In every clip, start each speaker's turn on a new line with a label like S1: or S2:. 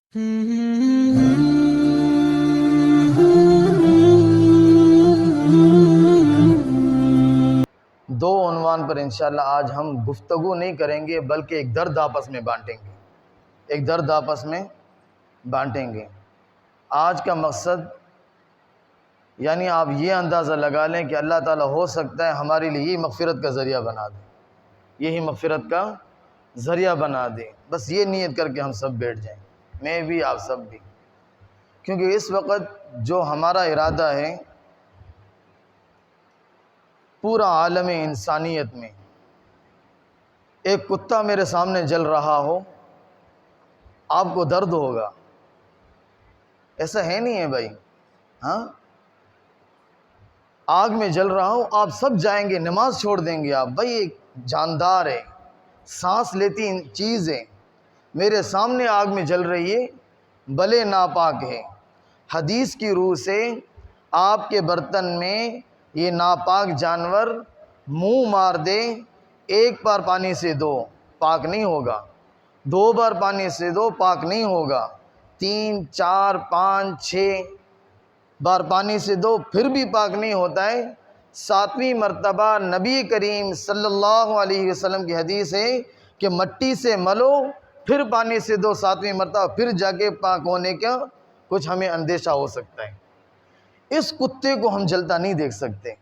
S1: دو عنوان پر انشاءاللہ آج ہم گفتگو نہیں کریں گے بلکہ ایک درد آپس میں بانٹیں گے، ایک درد آپس میں بانٹیں گے۔ آج کا مقصد یعنی آپ یہ اندازہ لگا لیں کہ اللہ تعالیٰ ہو سکتا ہے ہمارے لیے یہی مغفرت کا ذریعہ بنا دے، یہی مغفرت کا ذریعہ بنا دے۔ بس یہ نیت کر کے ہم سب بیٹھ جائیں، میں بھی آپ سب بھی، کیونکہ اس وقت جو ہمارا ارادہ ہے پورا عالم انسانیت میں، ایک کتا میرے سامنے جل رہا ہو آپ کو درد ہوگا، ایسا ہے نہیں ہے بھائی؟ ہاں، آگ میں جل رہا ہو آپ سب جائیں گے، نماز چھوڑ دیں گے آپ، بھائی ایک جاندار ہے، سانس لیتی چیز ہے، میرے سامنے آگ میں جل رہی ہے، بھلے ناپاک ہے، حدیث کی روح سے آپ کے برتن میں یہ ناپاک جانور منہ مار دے، ایک بار پانی سے دو پاک نہیں ہوگا، دو بار پانی سے دو پاک نہیں ہوگا، 3 4 5 6 بار پانی سے دو پھر بھی پاک نہیں ہوتا ہے۔ 7ویں مرتبہ نبی کریم صلی اللہ علیہ وسلم کی حدیث ہے کہ مٹی سے ملو پھر پانی سے دو 7ویں مرتبہ، پھر جا کے پاک ہونے کا کچھ ہمیں اندیشہ ہو سکتا ہے۔ اس کتے کو ہم جلتا نہیں دیکھ سکتے،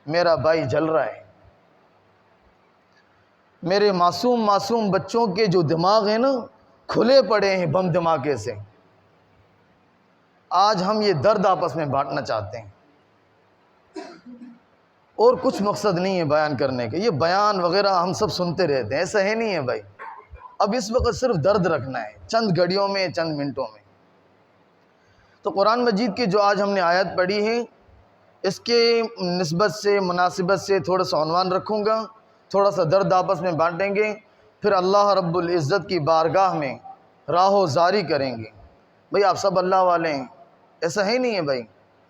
S1: میرا بھائی جل رہا ہے، میرے معصوم بچوں کے جو دماغ ہیں نا کھلے پڑے ہیں بم دھماکے سے، آج ہم یہ درد آپس میں بانٹنا چاہتے ہیں، اور کچھ مقصد نہیں ہے بیان کرنے کا، یہ بیان وغیرہ ہم سب سنتے رہتے ہیں، ایسا ہے نہیں ہے بھائی۔ اب اس وقت صرف درد رکھنا ہے، چند گھڑیوں میں چند منٹوں میں۔ تو قرآن مجید کی جو آج ہم نے آیت پڑھی ہے اس کے نسبت سے مناسبت سے تھوڑا سا عنوان رکھوں گا، تھوڑا سا درد آپس میں بانٹیں گے، پھر اللہ رب العزت کی بارگاہ میں راہ و زاری کریں گے۔ بھئی آپ سب اللہ والے ہیں، ایسا ہے نہیں ہے بھائی،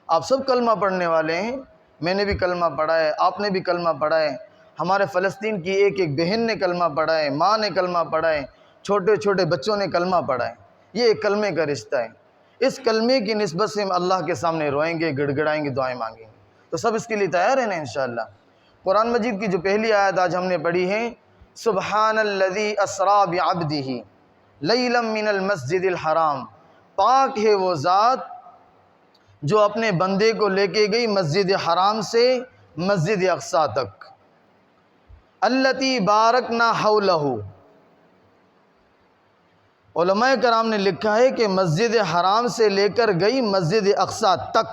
S1: آپ سب کلمہ پڑھنے والے ہیں، میں نے بھی کلمہ پڑھا ہے، آپ نے بھی کلمہ پڑھا ہے، ہمارے فلسطین کی ایک ایک بہن نے کلمہ پڑھا ہے، ماں نے کلمہ پڑھا ہے، چھوٹے چھوٹے بچوں نے کلمہ پڑھا ہے، یہ ایک کلمے کا رشتہ ہے۔ اس کلمے کی نسبت سے ہم اللہ کے سامنے روئیں گے، گڑ گڑائیں گے، دعائیں مانگیں گے، تو سب اس کے لیے تیار ہیں نا انشاءاللہ۔ قرآن مجید کی جو پہلی آیت آج ہم نے پڑھی ہے، سبحان الذی اسریٰ بعبدہ لیلا من المسجد الحرام، پاک ہے وہ ذات جو اپنے بندے کو لے کے گئی مسجد حرام سے مسجد اقصیٰ تک، التی بارکنا حولہ، علماء کرام نے لکھا ہے کہ مسجد حرام سے لے کر گئی مسجد اقصیٰ تک،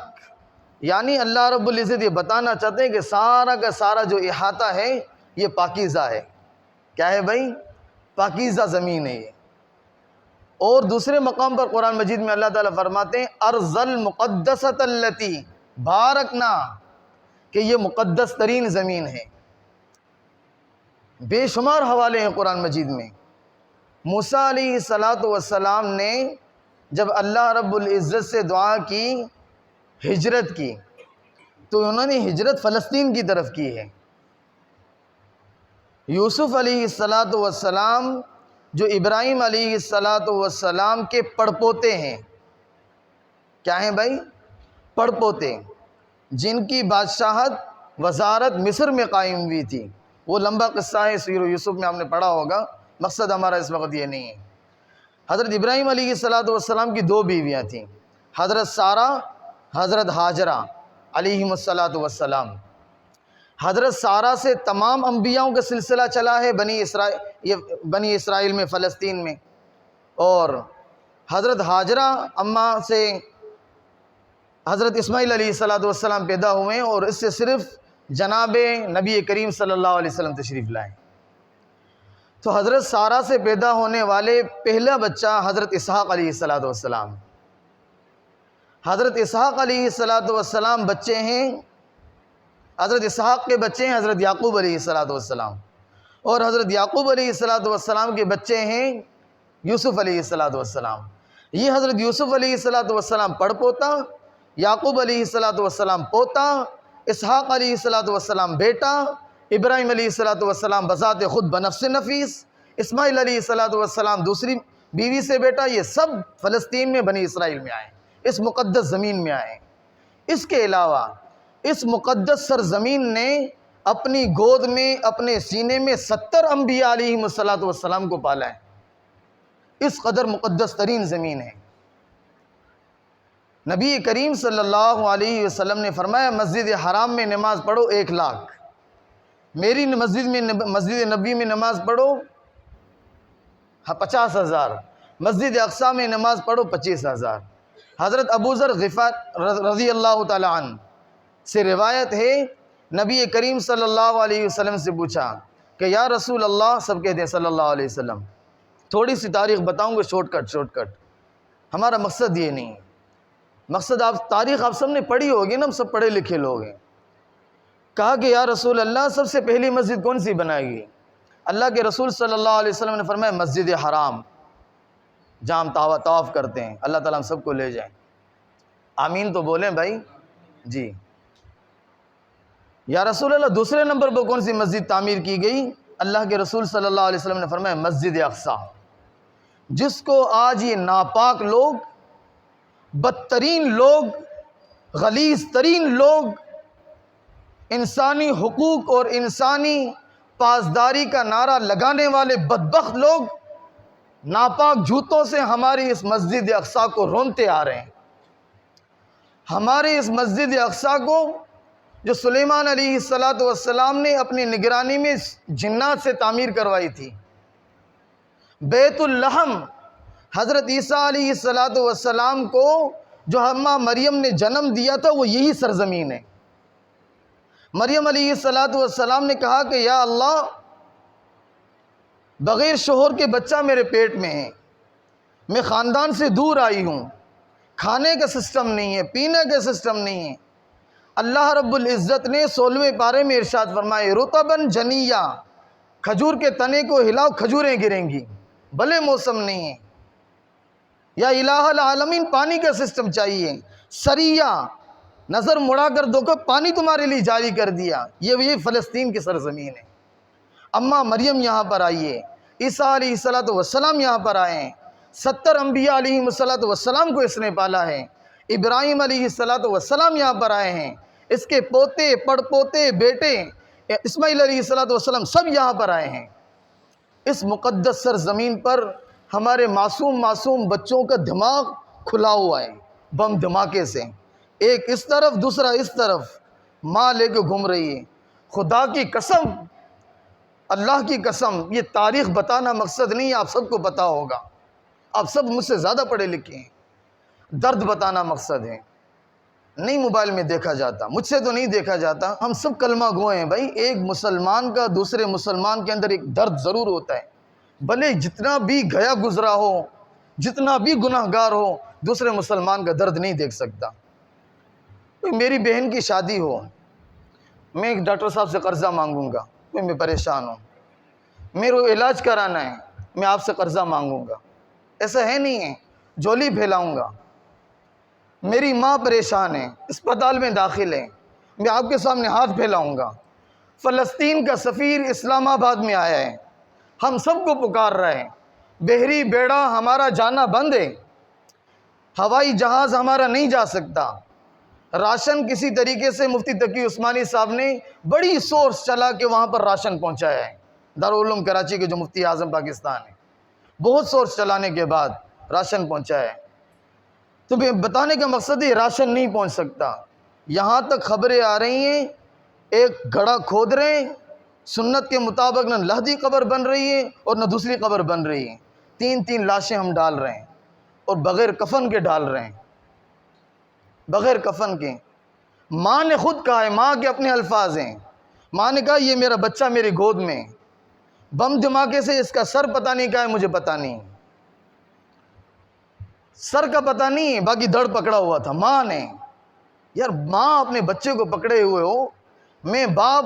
S1: یعنی اللہ رب العزت یہ بتانا چاہتے ہیں کہ سارا کا سارا جو احاطہ ہے یہ پاکیزہ ہے۔ کیا ہے بھائی؟ پاکیزہ زمین ہے یہ۔ اور دوسرے مقام پر قرآن مجید میں اللہ تعالیٰ فرماتے ہیں ارض المقدسۃ التی بارکنا، کہ یہ مقدس ترین زمین ہے۔ بے شمار حوالے ہیں قرآن مجید میں۔ موسیٰ علیہ السلام نے جب اللہ رب العزت سے دعا کی، ہجرت کی، تو انہوں نے ہجرت فلسطین کی طرف کی ہے۔ یوسف علیہ السلام جو ابراہیم علیہ السلام کے پڑپوتے ہیں، کیا ہیں بھائی؟ پڑپوتے، جن کی بادشاہت وزارت مصر میں قائم ہوئی تھی، وہ لمبا قصہ ہے، سورہ یوسف میں آپ نے پڑھا ہوگا، مقصد ہمارا اس وقت یہ نہیں ہے۔ حضرت ابراہیم علیہ السلام کی 2 بیویاں تھیں، حضرت سارہ، حضرت ہاجرہ علیہم السلام۔ حضرت سارہ سے تمام انبیاؤں کا سلسلہ چلا ہے بنی اسرائیل میں، فلسطین میں، اور حضرت ہاجرہ اماں سے حضرت اسماعیل علیہ السلام پیدا ہوئے ہیں، اور اس سے صرف جناب نبی کریم صلی اللہ علیہ وسلم تشریف لائے۔ تو حضرت سارہ سے پیدا ہونے والے پہلا بچہ حضرت اسحاق علیہ السلام، حضرت اسحاق علیہ السلام بچے ہیں، حضرت اسحاق کے بچے ہیں حضرت یعقوب علیہ السلام، اور حضرت یعقوب علیہ السلام کے بچے ہیں یوسف علیہ السلام۔ یہ حضرت یوسف علیہ السلام پڑپوتا، یعقوب علیہ السلام پوتا، اسحاق علیہ السلام بیٹا، ابراہیم علیہ السلام بذات خود بنفس نفیس، اسماعیل علیہ السلام دوسری بیوی سے بیٹا، یہ سب فلسطین میں بنی اسرائیل میں آئے، اس مقدس زمین میں آئے۔ اس کے علاوہ اس مقدس سرزمین نے اپنی گود میں، اپنے سینے میں 70 انبیاء علیہم السلام کو پالا ہے۔ اس قدر مقدس ترین زمین ہے۔ نبی کریم صلی اللہ علیہ وسلم نے فرمایا مسجد حرام میں نماز پڑھو 1 لاکھ، میری مسجد نبی میں نماز پڑھو 50,000، مسجد اقصیٰ میں نماز پڑھو 25,000۔ حضرت ابو ذر غفاری رضی اللہ تعالی عنہ سے روایت ہے، نبی کریم صلی اللہ علیہ وسلم سے پوچھا کہ یا رسول اللہ، سب کہتے ہیں صلی اللہ علیہ وسلم، تھوڑی سی تاریخ بتاؤں گے، شارٹ کٹ، ہمارا مقصد یہ نہیں ہے، مقصد تاریخ آپ سب نے پڑھی ہوگی نا، ہم سب پڑھے لکھے لوگ ہیں۔ کہا کہ یا رسول اللہ، سب سے پہلی مسجد کون سی بنائے گی؟ اللہ کے رسول صلی اللہ علیہ وسلم نے فرمایا مسجد حرام، جہاں ہم طواف کرتے ہیں، اللہ تعالیٰ ہم سب کو لے جائیں۔ آمین تو بولیں بھائی جی۔ یا رسول اللہ، دوسرے نمبر پر کون سی مسجد تعمیر کی گئی؟ اللہ کے رسول صلی اللہ علیہ وسلم نے فرمایا مسجد اقصیٰ، جس کو آج یہ ناپاک لوگ، بدترین لوگ، غلیظ ترین لوگ، انسانی حقوق اور انسانی پاسداری کا نعرہ لگانے والے بدبخت لوگ ناپاک جوتوں سے ہماری اس مسجد اقصیٰ کو رونتے آ رہے ہیں۔ ہمارے اس مسجد اقصیٰ کو جو سلیمان علیہ السلام نے اپنی نگرانی میں جنات سے تعمیر کروائی تھی، بیت اللحم، حضرت عیسیٰ علیہ السلام کو جو اماں مریم نے جنم دیا تھا، وہ یہی سرزمین ہے۔ مریم علیہ السلام نے کہا کہ یا اللہ، بغیر شوہر کے بچہ میرے پیٹ میں ہے، میں خاندان سے دور آئی ہوں، کھانے کا سسٹم نہیں ہے، پینے کا سسٹم نہیں ہے۔ اللہ رب العزت نے 16ویں پارے میں ارشاد فرمائے رطباً جنیہ، کھجور کے تنے کو ہلاؤ کھجوریں گریں گی، بھلے موسم نہیں ہے۔ یا الہ العالمین، پانی کا سسٹم چاہیے، سریہ، نظر مڑا کر دیکھو پانی تمہارے لیے جاری کر دیا۔ یہ فلسطین کی سرزمین ہے۔ اماں مریم یہاں پر آئی ہے، عیسیٰ علیہ السلام یہاں پر آئے ہیں، 70 انبیاء علیہ السلام کو اس نے پالا ہے۔ ابراہیم علیہ السلام یہاں پر آئے ہیں، اس کے پوتے، پڑ پوتے، بیٹے اسماعیل علیہ السلام سب یہاں پر آئے ہیں۔ اس مقدس سرزمین پر ہمارے معصوم بچوں کا دماغ کھلا ہوا ہے بم دھماکے سے، ایک اس طرف دوسرا اس طرف، ماں لے کے گھوم رہی ہے۔ خدا کی قسم، اللہ کی قسم، یہ تاریخ بتانا مقصد نہیں ہے، آپ سب کو پتا ہوگا، آپ سب مجھ سے زیادہ پڑھے لکھے ہیں۔ درد بتانا مقصد ہے، نہیں موبائل میں دیکھا جاتا، مجھ سے تو نہیں دیکھا جاتا۔ ہم سب کلمہ گو ہیں بھائی، ایک مسلمان کا دوسرے مسلمان کے اندر ایک درد ضرور ہوتا ہے، بھلے جتنا بھی گیا گزرا ہو، جتنا بھی گناہ گار ہو، دوسرے مسلمان کا درد نہیں دیکھ سکتا۔ میری بہن کی شادی ہو، میں ڈاکٹر صاحب سے قرضہ مانگوں گا، میں پریشان ہوں، میرے کو علاج کرانا ہے، میں آپ سے قرضہ مانگوں گا، ایسا ہے نہیں ہے، جھولی پھیلاؤں گا۔ میری ماں پریشان ہے، اسپتال میں داخل ہے، میں آپ کے سامنے ہاتھ پھیلاؤں گا۔ فلسطین کا سفیر اسلام آباد میں آیا ہے، ہم سب کو پکار رہا ہے، بحری بیڑا ہمارا جانا بند ہے، ہوائی جہاز ہمارا نہیں جا سکتا۔ راشن کسی طریقے سے مفتی تقی عثمانی صاحب نے بڑی سورس چلا کے وہاں پر راشن پہنچایا ہے، دارالعلوم کراچی کے جو مفتی اعظم پاکستان ہیں، بہت سورس چلانے کے بعد راشن پہنچایا ہے۔ تو بتانے کا مقصد ہے راشن نہیں پہنچ سکتا۔ یہاں تک خبریں آ رہی ہیں، ایک گڑھا کھود رہے ہیں، سنت کے مطابق نہ لحدی قبر بن رہی ہے اور نہ دوسری قبر بن رہی ہے، 3 لاشیں ہم ڈال رہے ہیں اور بغیر کفن کے ڈال رہے ہیں، بغیر کفن کے۔ ماں نے خود کہا ہے، ماں کے اپنے الفاظ ہیں، ماں نے کہا یہ میرا بچہ میری گود میں، بم دھماکے سے اس کا سر پتہ نہیں کہا ہے، مجھے پتہ نہیں، سر کا پتہ نہیں ہے، باقی دڑ پکڑا ہوا تھا۔ ماں نے، یار ماں اپنے بچے کو پکڑے ہوئے ہو، میں باپ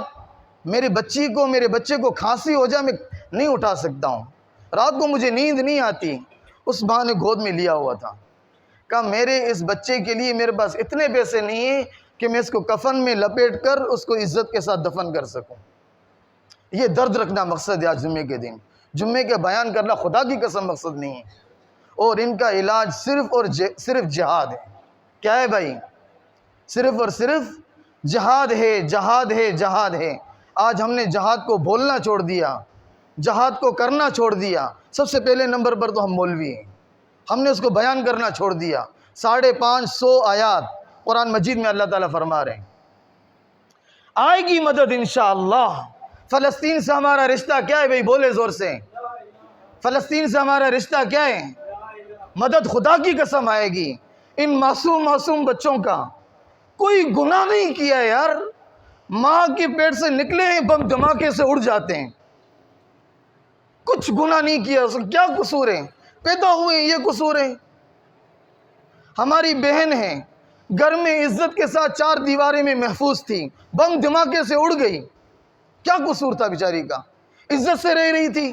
S1: میرے بچے کو کھانسی ہو جائے میں نہیں اٹھا سکتا ہوں، رات کو مجھے نیند نہیں آتی۔ اس ماں نے گود میں لیا ہوا تھا، کہا میرے اس بچے کے لیے میرے پاس اتنے پیسے نہیں ہیں کہ میں اس کو کفن میں لپیٹ کر اس کو عزت کے ساتھ دفن کر سکوں۔ یہ درد رکھنا مقصد ہے آج جمعے کے دن، جمعے کے بیان کرنا خدا کی قسم مقصد نہیں ہے۔ اور ان کا علاج صرف اور صرف جہاد ہے۔ کیا ہے بھائی؟ صرف اور صرف جہاد ہے، جہاد ہے، جہاد ہے۔ آج ہم نے جہاد کو بولنا چھوڑ دیا، جہاد کو کرنا چھوڑ دیا۔ سب سے پہلے نمبر پر تو ہم مولوی ہیں، ہم نے اس کو بیان کرنا چھوڑ دیا۔ 550 آیات قرآن مجید میں اللہ تعالیٰ فرما رہے ہیں آئے گی مدد انشاءاللہ۔ فلسطین سے ہمارا رشتہ کیا ہے بھائی؟ بولے زور سے، فلسطین سے ہمارا رشتہ کیا ہے؟ مدد خدا کی قسم آئے گی۔ ان معصوم بچوں کا کوئی گناہ نہیں کیا ہے یار، ماں کے پیٹ سے نکلے ہیں بم دھماکے سے اڑ جاتے ہیں، کچھ گناہ نہیں کیا، اس کا کیا قصور ہے؟ پیدا ہوئے یہ قصور ہے؟ ہماری بہن ہے، گھر میں عزت کے ساتھ 4 دیواریں میں محفوظ تھی، بم دھماکے سے اڑ گئی، کیا قصور تھا بیچاری کا؟ عزت سے رہ رہی تھی،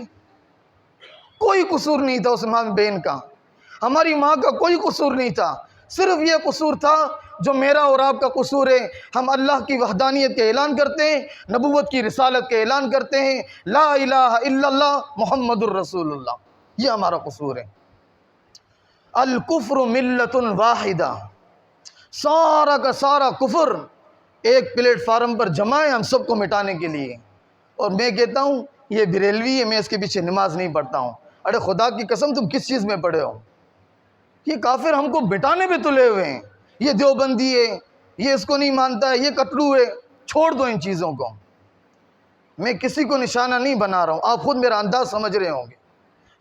S1: کوئی قصور نہیں تھا اس ماں بہن کا، ہماری ماں کا کوئی قصور نہیں تھا، صرف یہ قصور تھا جو میرا اور آپ کا قصور ہے۔ ہم اللہ کی وحدانیت کا اعلان کرتے ہیں، نبوت کی رسالت کا اعلان کرتے ہیں، لا الہ الا اللہ محمد الرسول اللہ، یہ ہمارا قصور ہے۔ الکفر ملت واحدہ، سارا کا سارا کفر ایک پلیٹ فارم پر جمع ہے ہم سب کو مٹانے کے لیے۔ اور میں کہتا ہوں یہ بریلوی ہے، میں اس کے پیچھے نماز نہیں پڑھتا ہوں۔ ارے خدا کی قسم تم کس چیز میں پڑھے ہو؟ یہ کافر ہم کو مٹانے پہ تلے ہوئے ہیں، یہ دیوبندی ہے، یہ اس کو نہیں مانتا ہے، یہ کٹڑو ہے۔ چھوڑ دو ان چیزوں کو، میں کسی کو نشانہ نہیں بنا رہا ہوں، آپ خود میرا انداز سمجھ رہے ہوں گے،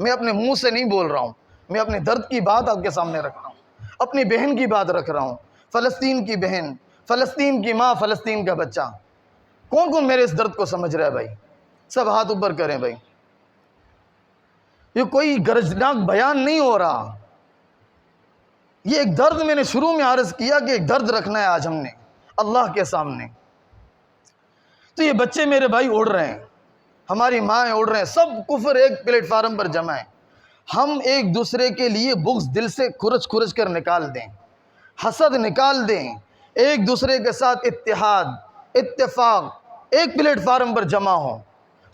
S1: میں اپنے منہ سے نہیں بول رہا ہوں، میں اپنے درد کی بات آپ کے سامنے رکھ رہا ہوں، اپنی بہن کی بات رکھ رہا ہوں، فلسطین کی بہن، فلسطین کی ماں، فلسطین کا بچہ۔ کون کون میرے اس درد کو سمجھ رہا ہے بھائی؟ سب ہاتھ اوپر کریں بھائی۔ یہ کوئی گرجناک بیان نہیں ہو رہا، یہ ایک درد میں نے شروع میں عرض کیا کہ ایک درد رکھنا ہے آج ہم نے اللہ کے سامنے۔ تو یہ بچے میرے بھائی اڑ رہے ہیں، ہماری مائیں اڑ رہے ہیں، سب کفر ایک پلیٹ فارم پر جمع ہے۔ ہم ایک دوسرے کے لیے بغض دل سے کھرچ کر نکال دیں، حسد نکال دیں، ایک دوسرے کے ساتھ اتحاد اتفاق ایک پلیٹ فارم پر جمع ہوں۔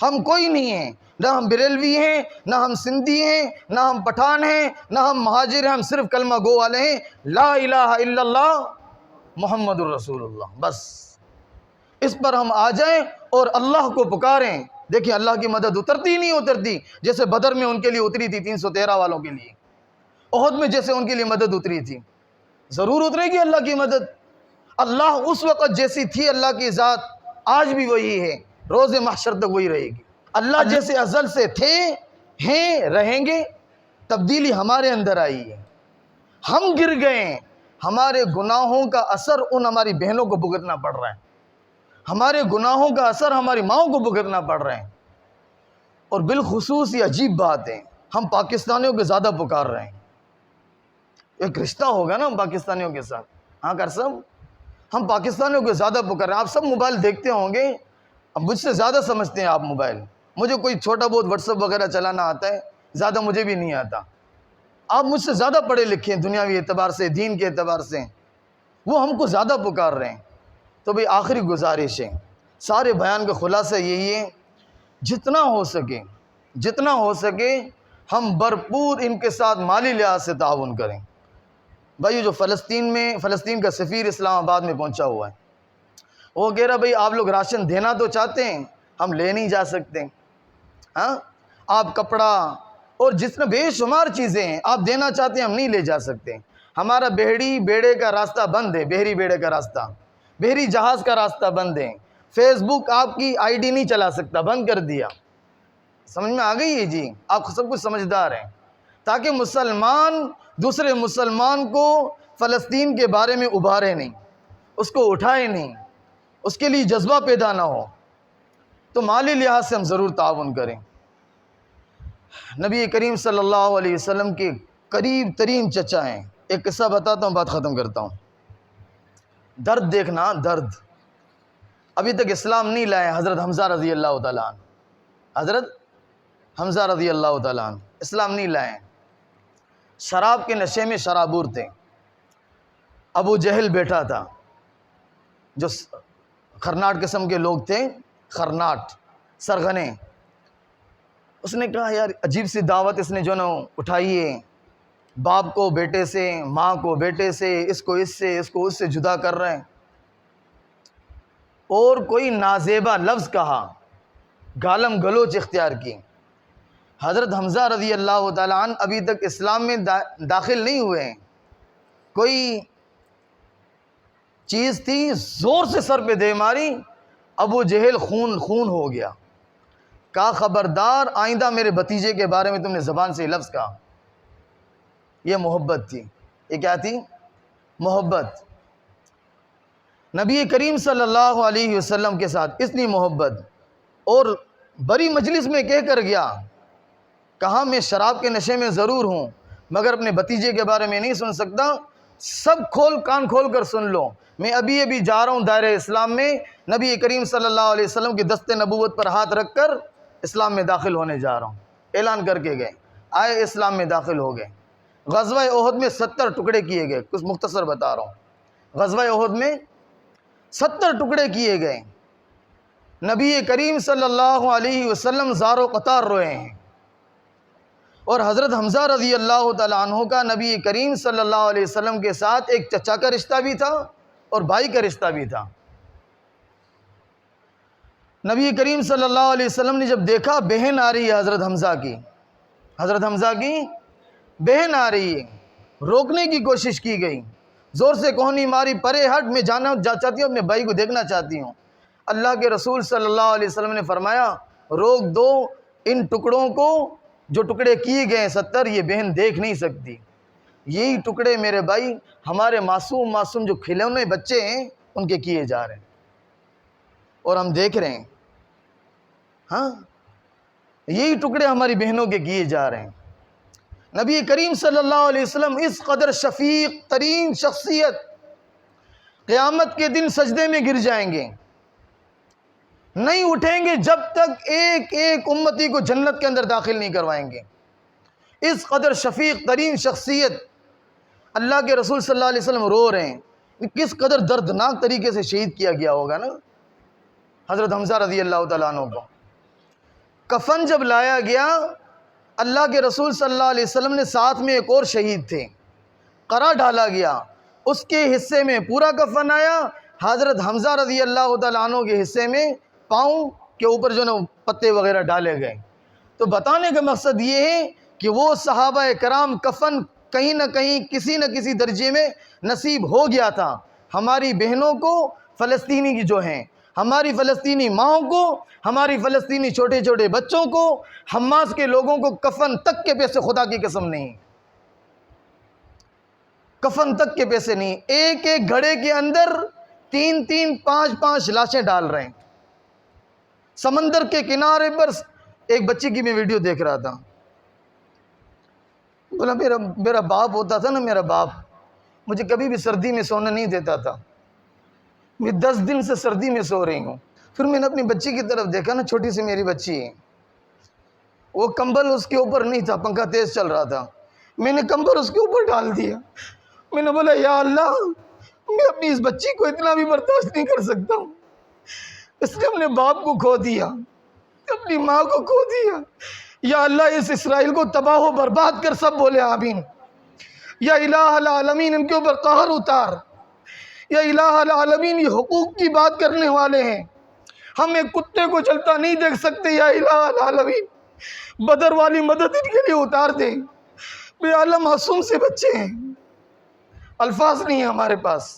S1: ہم کوئی نہیں ہیں، نہ ہم بریلوی ہیں، نہ ہم سندھی ہیں، نہ ہم پٹھان ہیں، نہ ہم مہاجر ہیں، ہم صرف کلمہ گو والے ہیں، لا الہ الا اللہ محمد الرسول اللہ، بس اس پر ہم آ جائیں اور اللہ کو پکاریں۔ دیکھیں اللہ کی مدد اترتی ہی نہیں اترتی، جیسے بدر میں ان کے لیے اتری تھی 313 والوں کے لیے، احد میں جیسے ان کے لیے مدد اتری تھی، ضرور اترے گی اللہ کی مدد۔ اللہ اس وقت جیسی تھی اللہ کی ذات آج بھی وہی ہے، روز محشر تک وہی رہے گی۔ اللہ جیسے ازل سے تھے، ہیں، رہیں گے، تبدیلی ہمارے اندر آئی ہے، ہم گر گئے ہیں، ہمارے گناہوں کا اثر ان ہماری بہنوں کو بھگتنا پڑ رہا ہے، ہمارے گناہوں کا اثر ہماری ماؤں کو بھگتنا پڑ رہے ہیں۔ اور بالخصوص یہ عجیب بات ہے، ہم پاکستانیوں کے زیادہ پکار رہے ہیں۔ ایک رشتہ ہوگا نا ہم پاکستانیوں کے ساتھ، ہاں کر سب ہم پاکستانیوں کے زیادہ پکار رہے ہیں۔ آپ سب موبائل دیکھتے ہوں گے، اب مجھ سے زیادہ سمجھتے ہیں آپ موبائل، مجھے کوئی چھوٹا بہت واٹس ایپ وغیرہ چلانا آتا ہے، زیادہ مجھے بھی نہیں آتا۔ آپ مجھ سے زیادہ پڑھے لکھے ہیں دنیاوی اعتبار سے، دین کے اعتبار سے، وہ ہم کو زیادہ پکار رہے ہیں۔ تو بھئی آخری گزارش ہے، سارے بیان کا خلاصہ یہی ہے، جتنا ہو سکے ہم بھرپور ان کے ساتھ مالی لحاظ سے تعاون کریں۔ بھائی جو فلسطین کا سفیر اسلام آباد میں پہنچا ہوا ہے، وہ کہہ رہا بھئی آپ لوگ راشن دینا تو چاہتے ہیں، ہم لے نہیں جا سکتے، ہاں آپ کپڑا اور جتنا بے شمار چیزیں ہیں آپ دینا چاہتے ہیں، ہم نہیں لے جا سکتے، ہمارا بحری بیڑے کا راستہ بند ہے، بحری بیڑے کا راستہ، بحری جہاز کا راستہ بند ہے، فیس بک آپ کی آئی ڈی نہیں چلا سکتا، بند کر دیا۔ سمجھ میں آ گئی ہے جی؟ آپ سب کچھ سمجھدار ہیں، تاکہ مسلمان دوسرے مسلمان کو فلسطین کے بارے میں ابھارے نہیں، اس کو اٹھائے نہیں، اس کے لیے جذبہ پیدا نہ ہو۔ تو مالی لحاظ سے ہم ضرور تعاون کریں۔ نبی کریم صلی اللہ علیہ وسلم کے قریب ترین چچا ہیں، ایک قصہ بتاتا ہوں، بات ختم کرتا ہوں۔ درد دیکھنا، درد ابھی تک اسلام نہیں لائے حضرت حمزہ رضی اللہ تعالیٰ عنہ، حضرت حمزہ رضی اللہ تعالیٰ عنہ اسلام نہیں لائے، شراب کے نشے میں شرابور تھے۔ ابو جہل بیٹھا تھا، جو خرناٹ قسم کے لوگ تھے، خرناٹ سرغنے، اس نے کہا یار عجیب سی دعوت اس نے جو نا اٹھائی ہے، باپ کو بیٹے سے، ماں کو بیٹے سے، اس کو اس سے، اس کو اس سے جدا کر رہے ہیں، اور کوئی نازیبا لفظ کہا، گالم گلوچ اختیار کی۔ حضرت حمزہ رضی اللہ تعالیٰ عنہ ابھی تک اسلام میں داخل نہیں ہوئے ہیں، کوئی چیز تھی زور سے سر پہ دے ماری، ابو جہل خون خون ہو گیا، کہا خبردار آئندہ میرے بھتیجے کے بارے میں تم نے زبان سے لفظ کہا۔ یہ محبت تھی، یہ کیا تھی؟ محبت۔ نبی کریم صلی اللہ علیہ وسلم کے ساتھ اتنی محبت، اور بڑی مجلس میں کہہ کر گیا، کہا میں شراب کے نشے میں ضرور ہوں مگر اپنے بھتیجے کے بارے میں نہیں سن سکتا، سب کان کھول کر سن لو، میں ابھی ابھی جا رہا ہوں دائرہ اسلام میں، نبی کریم صلی اللہ علیہ وسلم کے دست نبوت پر ہاتھ رکھ کر اسلام میں داخل ہونے جا رہا ہوں، اعلان کر کے گئے، آئے اسلام میں داخل ہو گئے۔ غزوہ احد میں 70 ٹکڑے کیے گئے، کچھ مختصر بتا رہا ہوں، غزوہ احد میں 70 ٹکڑے کیے گئے، نبی کریم صلی اللہ علیہ وسلم زار و قطار روئے ہیں، اور حضرت حمزہ رضی اللہ تعالیٰ عنہ کا نبی کریم صلی اللہ علیہ وسلم کے ساتھ ایک چچا کا رشتہ بھی تھا اور بھائی کا رشتہ بھی تھا۔ نبی کریم صلی اللہ علیہ وسلم نے جب دیکھا بہن آ رہی ہے حضرت حمزہ کی بہن آ رہی ہے، روکنے کی کوشش کی گئی، زور سے کوہنی ماری، پرے ہٹ، میں جانا چاہتی ہوں، اپنے بھائی کو دیکھنا چاہتی ہوں۔ اللہ کے رسول صلی اللہ علیہ وسلم نے فرمایا روک دو ان ٹکڑوں کو، جو ٹکڑے کیے گئے 70 یہ بہن دیکھ نہیں سکتی، یہی ٹکڑے میرے بھائی ہمارے معصوم جو کھلونے بچے ہیں ان کے کیے جا رہے ہیں، اور ہم دیکھ رہے ہیں، ہاں یہی ٹکڑے ہماری بہنوں کے کیے جا رہے ہیں۔ نبی کریم صلی اللہ علیہ وسلم اس قدر شفیق ترین شخصیت، قیامت کے دن سجدے میں گر جائیں گے، نہیں اٹھیں گے جب تک ایک ایک امتی کو جنت کے اندر داخل نہیں کروائیں گے۔ اس قدر شفیق ترین شخصیت، اللہ کے رسول صلی اللہ علیہ وسلم رو رہے ہیں، کس قدر دردناک طریقے سے شہید کیا گیا ہوگا نا حضرت حمزہ رضی اللہ تعالیٰ عنہ کو۔ کفن جب لایا گیا، اللہ کے رسول صلی اللہ علیہ وسلم نے ساتھ میں ایک اور شہید تھے، قرا ڈالا گیا، اس کے حصے میں پورا کفن آیا، حضرت حمزہ رضی اللہ تعالیٰ عنہ کے حصے میں پاؤں کے اوپر جو نا پتے وغیرہ ڈالے گئے۔ تو بتانے کا مقصد یہ ہے کہ وہ صحابہ کرام کفن کہیں نہ کہیں کسی نہ کسی درجے میں نصیب ہو گیا تھا۔ ہماری بہنوں کو، فلسطینی کی جو ہیں، ہماری فلسطینی ماؤں کو، ہماری فلسطینی چھوٹے چھوٹے بچوں کو، حماس کے لوگوں کو کفن تک کے پیسے، خدا کی قسم نہیں، کفن تک کے پیسے نہیں، ایک ایک گھڑے کے اندر 3 5 لاشیں ڈال رہے ہیں۔ سمندر کے کنارے پر ایک بچے کی میں ویڈیو دیکھ رہا تھا، بولا میرا باپ ہوتا تھا نا، میرا باپ مجھے کبھی بھی سردی میں سونا نہیں دیتا تھا، میں 10 دن سے سردی میں سو رہی ہوں۔ پھر میں نے اپنی بچی کی طرف دیکھا نا، چھوٹی سی میری بچی ہے، وہ کمبل اس کے اوپر نہیں تھا، پنکھا تیز چل رہا تھا، میں نے کمبل اس کے اوپر ڈال دیا، میں نے بولا یا اللہ میں اپنی اس بچی کو اتنا بھی برداشت نہیں کر سکتا ہوں، اس نے اپنے باپ کو کھو دیا، اپنی ماں کو کھو دیا، یا اللہ اس اسرائیل کو تباہ و برباد کر، سب بولے آمین۔ یا الہ العالمین ان کے اوپر قہر اتار، یا الہ العالمین یہ حقوق کی بات کرنے والے ہیں، ہم ایک کتے کو چلتا نہیں دیکھ سکتے، یا الہ العالمین بدر والی مدد ان کے لیے اتار دیں، بے عالم معصوم سے بچے ہیں، الفاظ نہیں ہیں ہمارے پاس۔